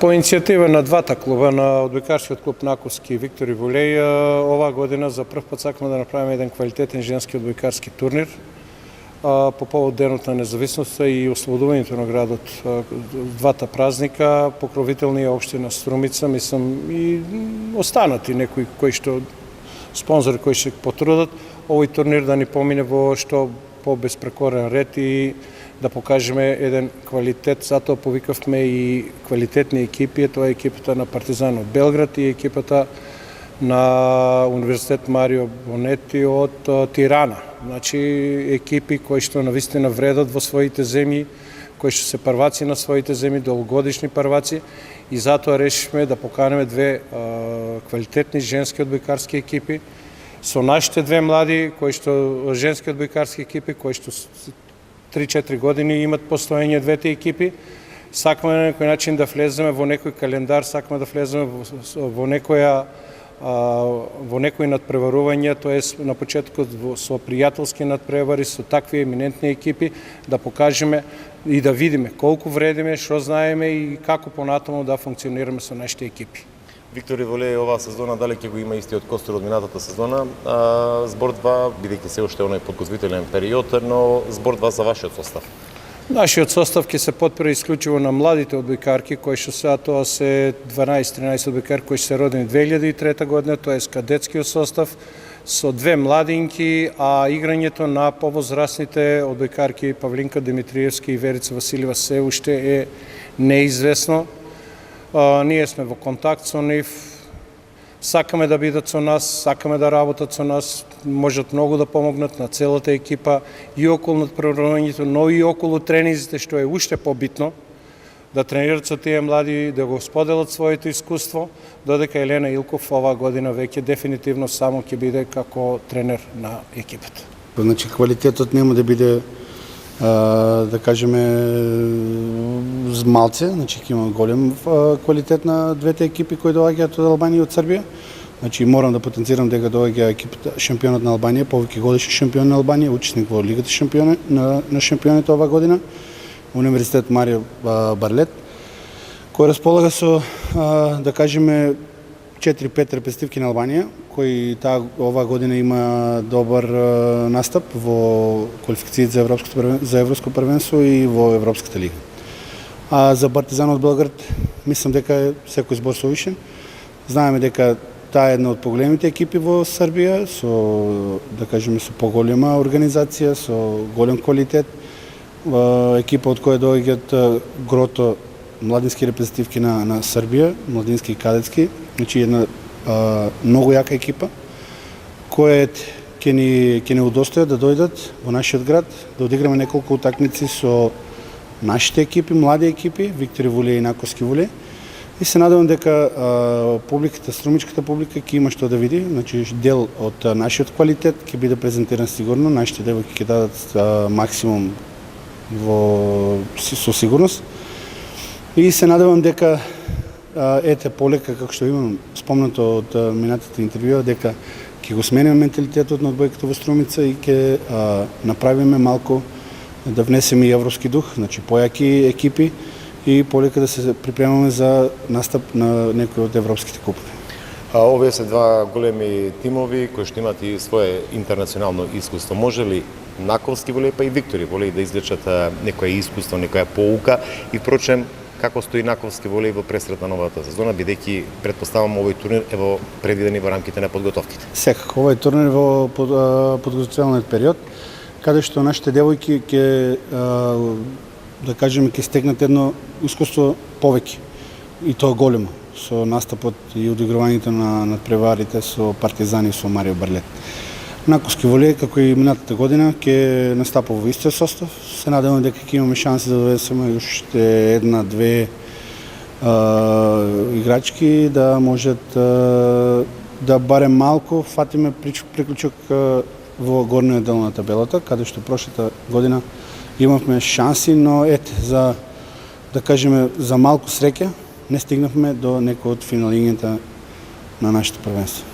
По иницијатива на двата клуба, на одбојкарскиот клуб Наковски и Виктори Волеј, оваа година за прв пат сакаме да направиме еден квалитетен женски одбојкарски турнир по повод Денот на независноста и ослободувањето на градот. Двата празника, покровителни општина Струмица, мислам и останати некои кои што спонзори кои ќе потрудат овој турнир да ни помине во што по-безпрекорен ред и да покажеме еден квалитет. Затоа повикавме и квалитетни екипи, тоа е екипата на Партизан од Белград и екипата на Универзитет Марио Бонети од Тирана. Значи екипи кои што навистина вредат во своите земји, кои што се прваци на своите земји, долгогодишни прваци, и затоа решивме да поканеме две квалитетни женски одбојкарски екипи со нашите две млади женски одбојкарски екипи кои што 3-4 години имат постоење двете екипи. Сакаме на некој начин да влеземе во некој календар, сакаме да влеземе во некои надпреварувања, тоест на почетокот со пријателски надпревари, со такви еминентни екипи, да покажеме и да видиме колку вредиме, што знаеме и како понатаму да функционираме со нашите екипи. Виктори Волеј оваа сезона дали ќе го има истиот костур од минатата сезона? Збор 2, бидејќи се уште оној подготвителен период, но збор 2 за вашиот состав. Нашиот состав ќе се потпира исклучиво на младите одбојкарки, кои што сега тоа се 12-13 одбојкарки кои се родени 2003 година, тоа е кадетскиот состав, со две младинки, а играњето на повозрастните одбојкарки Павлинка Димитриевски и Верица Василева се уште е неизвестно. Ние сме во контакт со нив, сакаме да бидат со нас, сакаме да работат со нас, можат многу да помогнат на целата екипа и околу надпреварувањето, но и околу тренизите, што е уште побитно, да тренират со тие млади, да го споделат своето искуство, додека Елена Илков оваа година веќе дефинитивно само ќе биде како тренер на екипата. Значи квалитетот нема да биде да кажеме малце, значи ќе има голем квалитет на двете екипи кои доаѓаат од Албанија и од Србија. Значи морам да потенцирам дека доаѓа екипата шампионот на Албанија, повеќе годишен шампион на Албанија, учесник во Лигата шампиони на шампионите оваа година, Универзитет Марио Барлет, кој располага со да кажеме 4-5 репрезентативки на Албанија, кои оваа година има добар настап во квалификациите за Европско првенство и во Европската лига. А за Партизан од Белград, мислам дека е секој збор совишен. Знаеме дека таа е една од поголемите екипи во Србија, со да кажеме со поголема организација, со голем квалитет. Екипа од која доаѓаат грото младински репрезентативки на Србија, младински и кадетски, значи една многу јака екипа, која ќе ни удостоја да дојдат во нашиот град, да одиграме неколку утакмици со нашите екипи, млади екипи, Виктори Волеј и Наковски Волеј. И се надевам дека публиката, струмичката публика ќе има што да види, значи дел од нашиот квалитет ќе биде презентиран сигурно, нашите девојки ќе дадат максимум со сигурност. И се надевам дека полека, како што имам спомнато од минатата интервјуа, дека ќе го смениме менталитетот на одбојката во Струмица и ќе направиме малку да внесеме и европски дух, значи појаки екипи и полека да се припремаме за настап на некои од европските купови. Овие се два големи тимови кои што имаат и свое интернационално искуство. Може ли Наковски Волеј па и Виктори Волеј да извлечат некоја искуство, некоја поука и впрочем како стои Наковски Волеј во пресред на новата сезона, бидејќи претпоставам овој турнир е предвиден во рамките на подготовките? Секако, овој турнир во подготовителниот период, каде што нашите девојки ќе да кажеме ќе стегнат едно искуство повеќе и тоа големо со настапот и одигрувањето на надпреварите со Партизани и со Марио Барлет. Наковски Волеј, како и минатата година, ќе настапува во истиот состав. Се надевам дека ќе имаме шанси да довесеме уште една-две играчки да можат да барем малку фатиме приклучок во горниот дел на табелата, каде што прошлата година имавме шанси, но за да кажеме за малку среќа не стигнавме до некој од финалињата на нашето првенство.